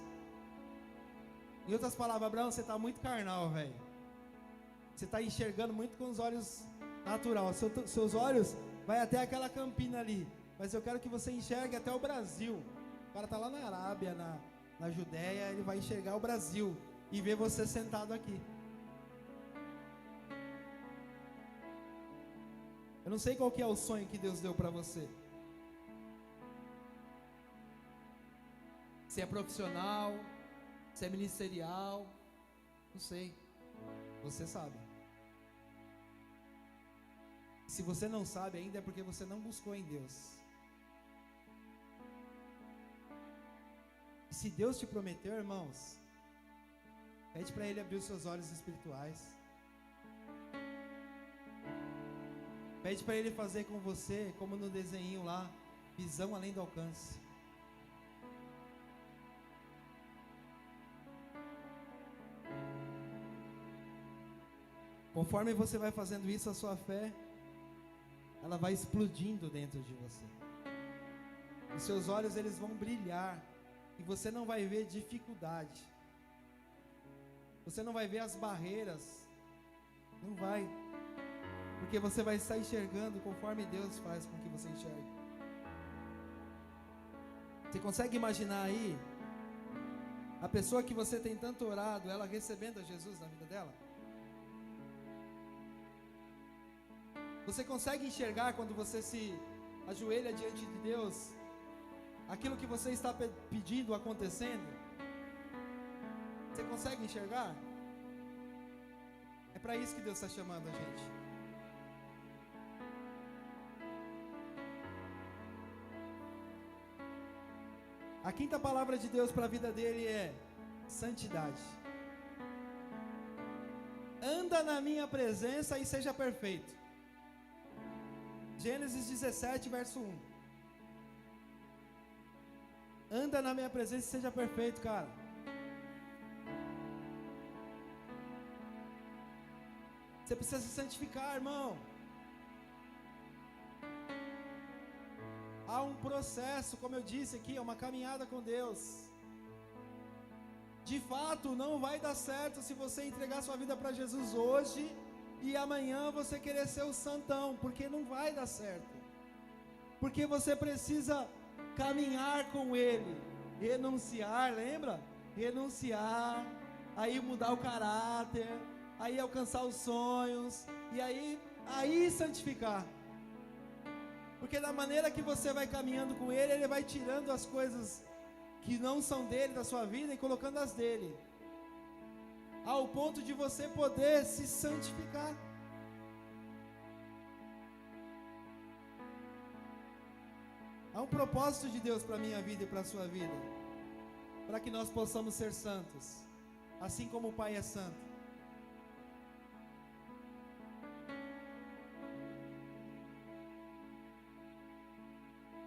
Em outras palavras, Abraão, você está muito carnal, velho, você está enxergando muito com os olhos naturais, seus olhos vai até aquela campina ali, mas eu quero que você enxergue até o Brasil. O cara está lá na Arábia, na Judéia, ele vai enxergar o Brasil e ver você sentado aqui. Eu não sei qual que é o sonho que Deus deu para você. Se é profissional, se é ministerial, não sei. Você sabe. Se você não sabe ainda é porque você não buscou em Deus. Se Deus te prometeu, irmãos, pede para Ele abrir os seus olhos espirituais. Pede para Ele fazer com você, como no desenho lá, visão além do alcance. Conforme você vai fazendo isso, a sua fé, ela vai explodindo dentro de você. Os seus olhos, eles vão brilhar. E você não vai ver dificuldade. Você não vai ver as barreiras. Não vai. Porque você vai estar enxergando conforme Deus faz com que você enxergue. Você consegue imaginar aí a pessoa que você tem tanto orado, ela recebendo a Jesus na vida dela? Você consegue enxergar quando você se ajoelha diante de Deus, aquilo que você está pedindo acontecendo? Você consegue enxergar? É para isso que Deus está chamando a gente. A quinta palavra de Deus para a vida dele é santidade. Anda na minha presença e seja perfeito. Gênesis 17, verso 1. Anda na minha presença e seja perfeito, cara. Você precisa se santificar, irmão. Há um processo, como eu disse aqui, é uma caminhada com Deus. De fato, não vai dar certo se você entregar sua vida para Jesus hoje e amanhã você querer ser o santão, porque não vai dar certo. Porque você precisa caminhar com Ele, renunciar, lembra? Renunciar, aí mudar o caráter, aí alcançar os sonhos, e aí santificar. Porque da maneira que você vai caminhando com Ele, Ele vai tirando as coisas que não são dele, da sua vida, e colocando as dele, ao ponto de você poder se santificar. Há um propósito de Deus para a minha vida e para a sua vida, para que nós possamos ser santos, assim como o Pai é santo.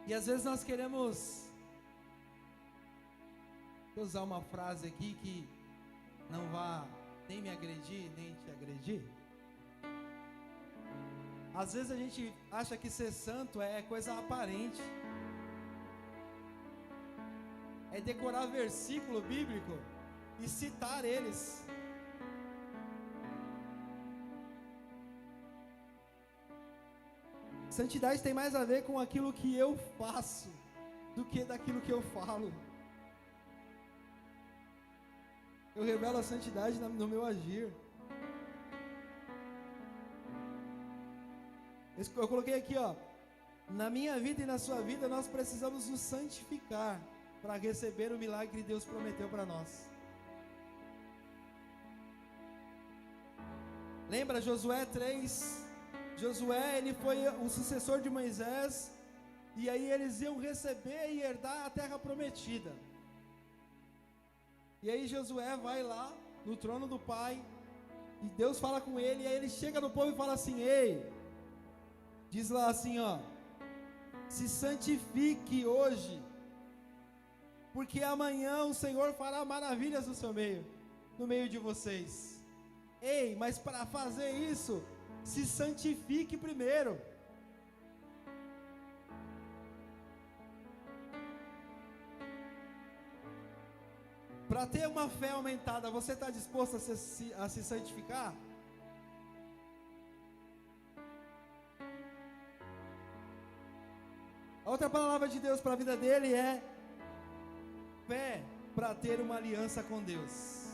E às vezes nós queremos, vou usar uma frase aqui que não vá nem me agredir, nem te agredir. Às vezes a gente acha que ser santo é coisa aparente, é decorar versículo bíblico e citar eles. Santidade tem mais a ver com aquilo que eu faço do que daquilo que eu falo. Eu revelo a santidade no meu agir. Eu coloquei aqui, ó. Na minha vida e na sua vida, nós precisamos nos santificar para receber o milagre que Deus prometeu para nós. Lembra Josué 3? Josué, ele foi o sucessor de Moisés, e aí eles iam receber e herdar a terra prometida. E aí Josué vai lá no trono do Pai, e Deus fala com ele, e aí ele chega no povo e fala assim: ei, diz lá assim, ó, se santifique hoje, porque amanhã o Senhor fará maravilhas no meio de vocês. Ei, mas para fazer isso, se santifique primeiro. Para ter uma fé aumentada, você está disposto a se santificar? A outra palavra de Deus para a vida dele é fé para ter uma aliança com Deus.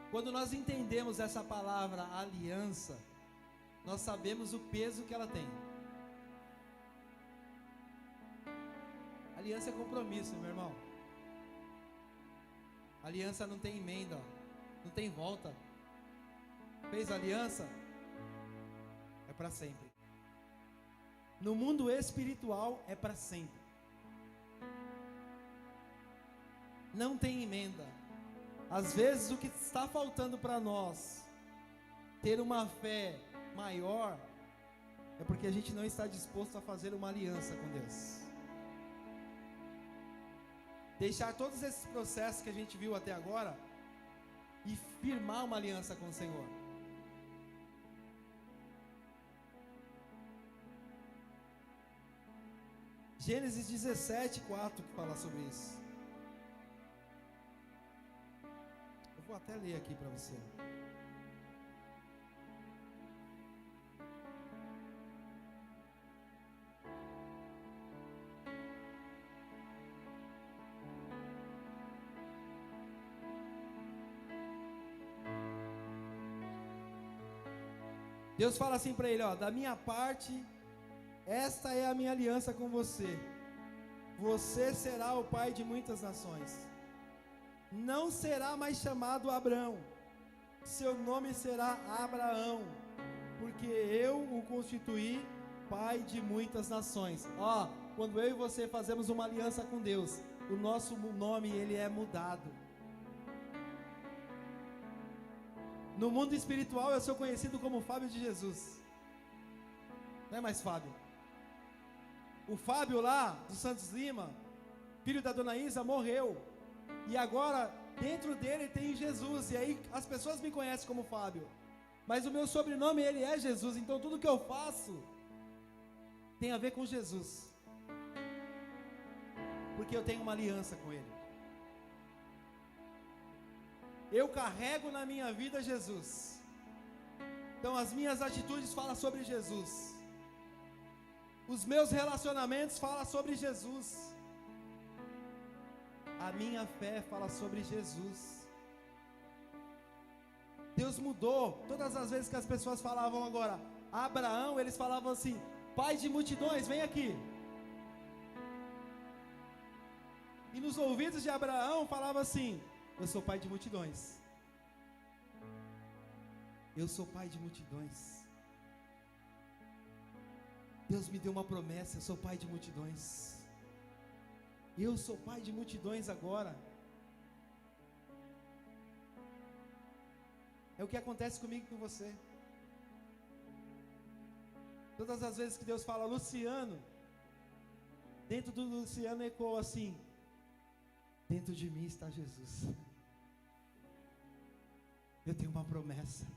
Quando nós entendemos essa palavra aliança, nós sabemos o peso que ela tem. Aliança é compromisso, meu irmão. Aliança não tem emenda, ó. Não tem volta. Fez aliança, é para sempre. No mundo espiritual é para sempre. Não tem emenda. Às vezes o que está faltando para nós ter uma fé maior é porque a gente não está disposto a fazer uma aliança com Deus. Deixar todos esses processos que a gente viu até agora e firmar uma aliança com o Senhor. Gênesis 17:4 que fala sobre isso. Vou até ler aqui para você. Deus fala assim para ele, ó: da minha parte, esta é a minha aliança com você. Você será o pai de muitas nações. Não será mais chamado Abrão, seu nome será Abraão, porque eu o constituí pai de muitas nações. Ó, quando eu e você fazemos uma aliança com Deus, o nosso nome ele é mudado. No mundo espiritual eu sou conhecido como Fábio de Jesus. Não é mais Fábio. O Fábio lá do Santos Lima, filho da dona Isa, morreu. E agora, dentro dele tem Jesus. E aí as pessoas me conhecem como Fábio. Mas o meu sobrenome, ele é Jesus. Então tudo que eu faço tem a ver com Jesus. Porque eu tenho uma aliança com ele. Eu carrego na minha vida Jesus. Então as minhas atitudes falam sobre Jesus. Os meus relacionamentos falam sobre Jesus. A minha fé fala sobre Jesus. Deus mudou. Todas as vezes que as pessoas falavam agora Abraão, eles falavam assim: pai de multidões, vem aqui. E nos ouvidos de Abraão falava assim: eu sou pai de multidões. Eu sou pai de multidões. Deus me deu uma promessa, eu sou pai de multidões. Eu sou pai de multidões agora. É o que acontece comigo e com você. Todas as vezes que Deus fala Luciano, dentro do Luciano ecoa assim: dentro de mim está Jesus. Eu tenho uma promessa.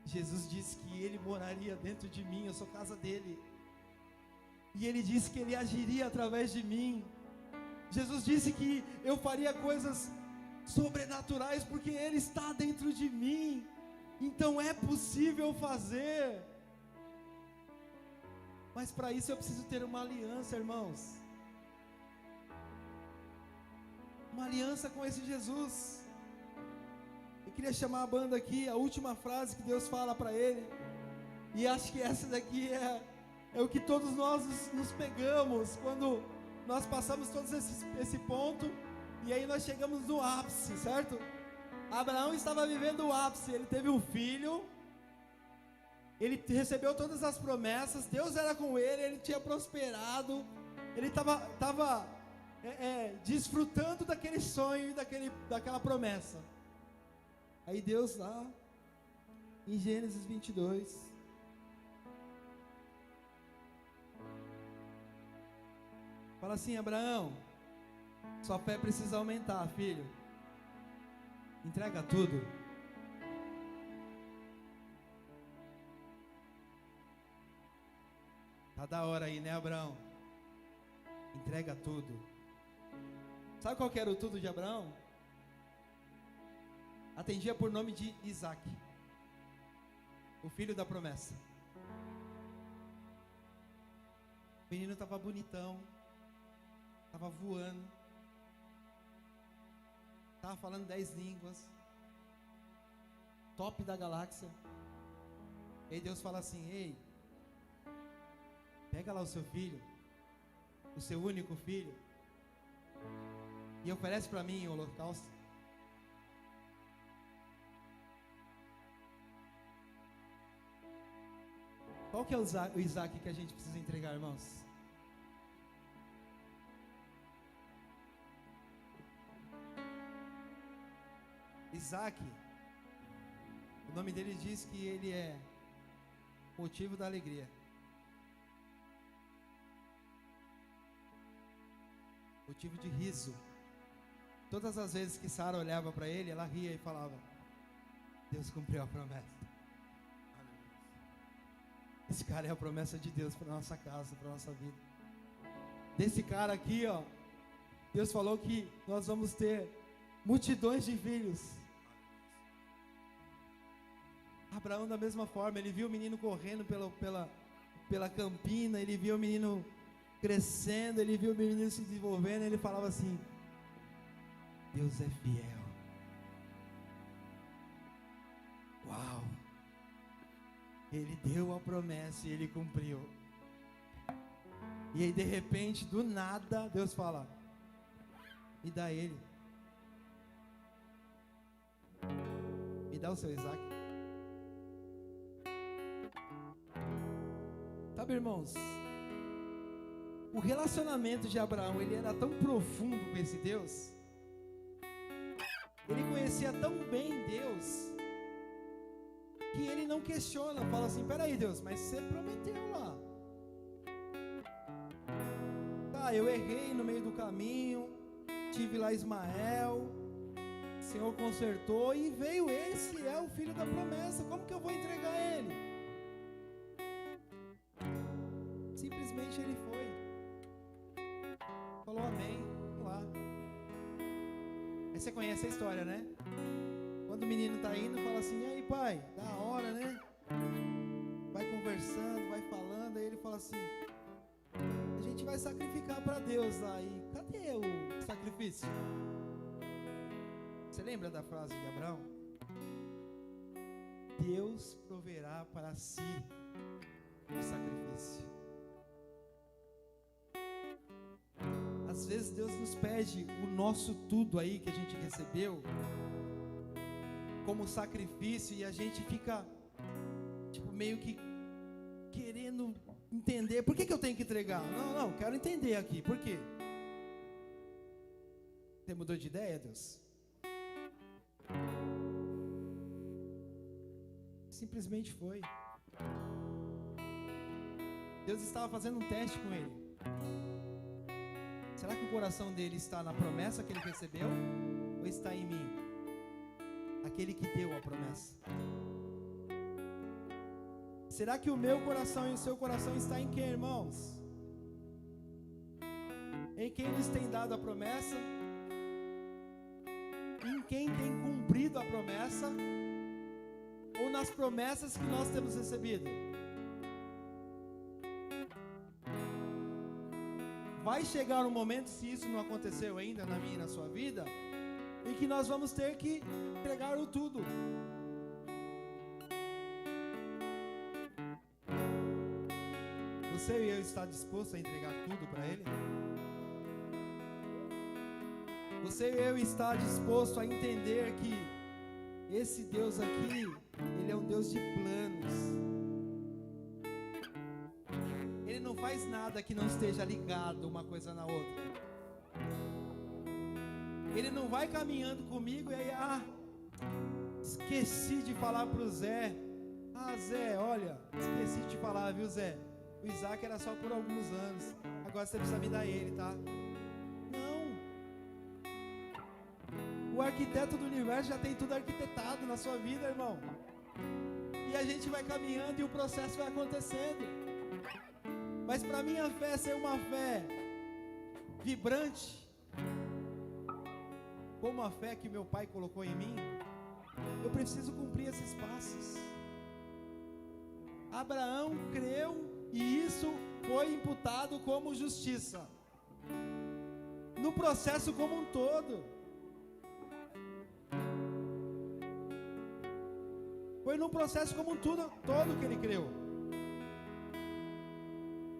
Jesus disse que Ele moraria dentro de mim, eu sou casa dele. E Ele disse que Ele agiria através de mim. Jesus disse que eu faria coisas sobrenaturais porque Ele está dentro de mim. Então é possível fazer. Mas para isso eu preciso ter uma aliança, irmãos. Uma aliança com esse Jesus. Eu queria chamar a banda aqui, a última frase que Deus fala para ele. E acho que essa daqui é o que todos nós nos pegamos quando nós passamos todo esse ponto. E aí nós chegamos no ápice, certo? Abraão estava vivendo o ápice. Ele teve um filho. Ele recebeu todas as promessas. Deus era com ele. Ele tinha prosperado. Ele estava desfrutando daquele sonho e daquela promessa. Aí Deus lá, em Gênesis 22, fala assim: Abraão, sua fé precisa aumentar, filho. Entrega tudo. Tá da hora aí, né, Abraão? Entrega tudo. Sabe qual que era o tudo de Abraão? Atendia por nome de Isaac, o filho da promessa. O menino estava bonitão, estava voando, estava falando 10 línguas, top da galáxia. E aí Deus fala assim: ei, pega lá o seu filho, o seu único filho, e oferece para mim o holocausto. Qual que é o Isaac que a gente precisa entregar, irmãos? Isaac, o nome dele diz que ele é motivo da alegria, motivo de riso. Todas as vezes que Sara olhava para ele, ela ria e falava: Deus cumpriu a promessa. Esse cara é a promessa de Deus para nossa casa, para nossa vida. Desse cara aqui, ó, Deus falou que nós vamos ter multidões de filhos. Abraão, da mesma forma, ele viu o menino correndo pela campina, ele viu o menino crescendo, ele viu o menino se desenvolvendo, ele falava assim: Deus é fiel. Uau! Ele deu a promessa e ele cumpriu. E aí de repente, do nada, Deus fala: me dá ele. Me dá o seu Isaac. Sabe, irmãos, o relacionamento de Abraão, ele era tão profundo com esse Deus. Ele conhecia tão bem Deus, que ele não questiona, fala assim: peraí, Deus, mas você prometeu lá. Tá, eu errei no meio do caminho, tive lá Ismael, o Senhor consertou e veio esse, é o filho da promessa, como que eu vou entregar ele? Simplesmente ele foi, falou amém, lá. Aí você conhece a história, né? Quando o menino tá indo, fala assim: e aí, pai, da hora, né? Vai conversando, vai falando. Aí ele fala assim: a gente vai sacrificar para Deus lá. E cadê o sacrifício? Você lembra da frase de Abraão? Deus proverá para si o sacrifício. Às vezes Deus nos pede o nosso tudo aí que a gente recebeu como sacrifício, e a gente fica tipo meio que querendo entender por que eu tenho que entregar. Não, quero entender aqui, por quê? Você mudou de ideia, Deus? Simplesmente foi. Deus estava fazendo um teste com ele. Será que o coração dele está na promessa que ele recebeu, ou está em mim, aquele que deu a promessa? Será que o meu coração e o seu coração está em quem, irmãos? Em quem nos tem dado a promessa? Em quem tem cumprido a promessa? ou nas promessas que nós temos recebido? Vai chegar um momento, se isso não aconteceu ainda na minha e na sua vida, em que nós vamos ter que entregar o tudo. Você e eu está disposto a entregar tudo para Ele? Você e eu está disposto a entender que esse Deus aqui, Ele é um Deus de planos. Ele não faz nada que não esteja ligado uma coisa na outra. Ele não vai caminhando comigo e aí, esqueci de falar pro Zé. Zé, olha, esqueci de te falar, viu, Zé? O Isaac era só por alguns anos. Agora você precisa me dar ele, tá? O arquiteto do universo já tem tudo arquitetado na sua vida, irmão. E a gente vai caminhando e o processo vai acontecendo. Mas para minha fé ser uma fé vibrante, como a fé que meu pai colocou em mim, eu preciso cumprir esses passos. Abraão creu e isso foi imputado como justiça. No processo como um todo. Foi num processo como um todo que ele creu.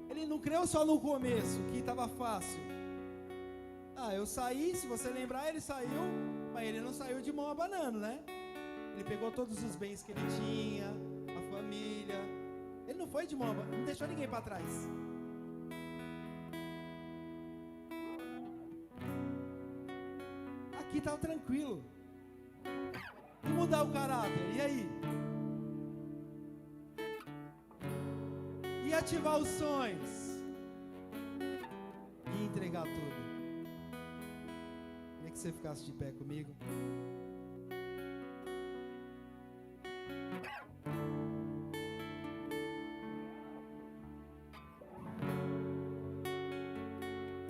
Ele não creu só no começo, que estava fácil. Eu saí, se você lembrar, ele saiu, mas ele não saiu de mão abanando, né? Ele pegou todos os bens que ele tinha, a família. Ele não foi de mão abanando, não deixou ninguém para trás. Aqui estava tranquilo. E mudar o caráter, e aí? E ativar os sonhos? E entregar tudo? Queria que você ficasse de pé comigo.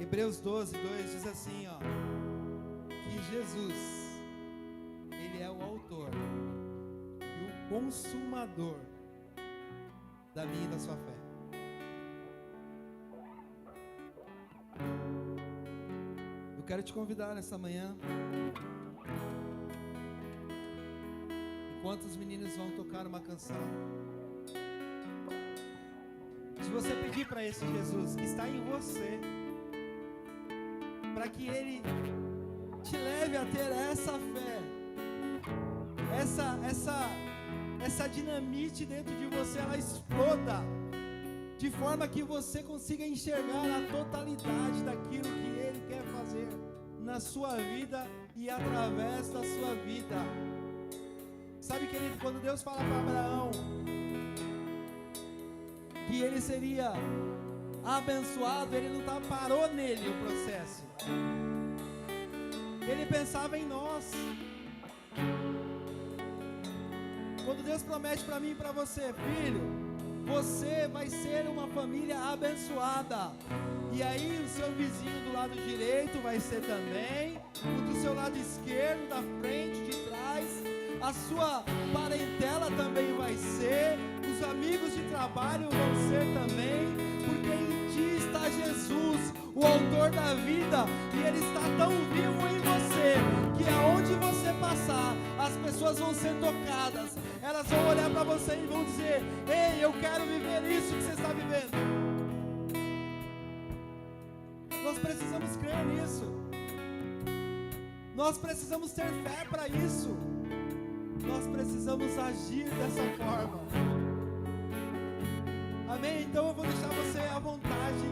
Hebreus 12, 2 diz assim, que Jesus, Ele é o autor e o consumador da minha e da sua fé. Eu quero te convidar nessa manhã, enquanto os meninos vão tocar uma canção, se você pedir para esse Jesus que está em você, para que Ele te leve a ter essa fé, essa dinamite dentro de você, ela exploda, de forma que você consiga enxergar a totalidade daquilo que Ele quer fazer na sua vida e através da sua vida. Sabe, querido, quando Deus fala para Abraão que ele seria abençoado, ele não parou nele o processo. Ele pensava em nós. Quando Deus promete para mim e para você, filho, você vai ser uma família abençoada. E aí o seu vizinho do lado direito vai ser também, o do seu lado esquerdo, da frente, de trás, a sua parentela também vai ser, os amigos de trabalho vão ser também, porque em ti está Jesus, o autor da vida, e Ele está tão vivo em você, que aonde você passar, as pessoas vão ser tocadas, elas vão olhar para você e vão dizer, ei, eu quero viver isso que você está vivendo. Nós precisamos crer nisso, nós precisamos ter fé para isso, nós precisamos agir dessa forma. Amém? Então eu vou deixar você à vontade.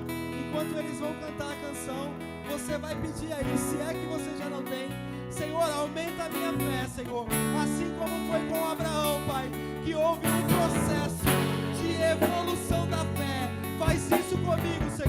Enquanto eles vão cantar a canção, você vai pedir aí, se é que você já não tem, Senhor, aumenta a minha fé, Senhor. Assim como foi com Abraão, Pai, que houve um processo de evolução da fé. Faz isso comigo, Senhor.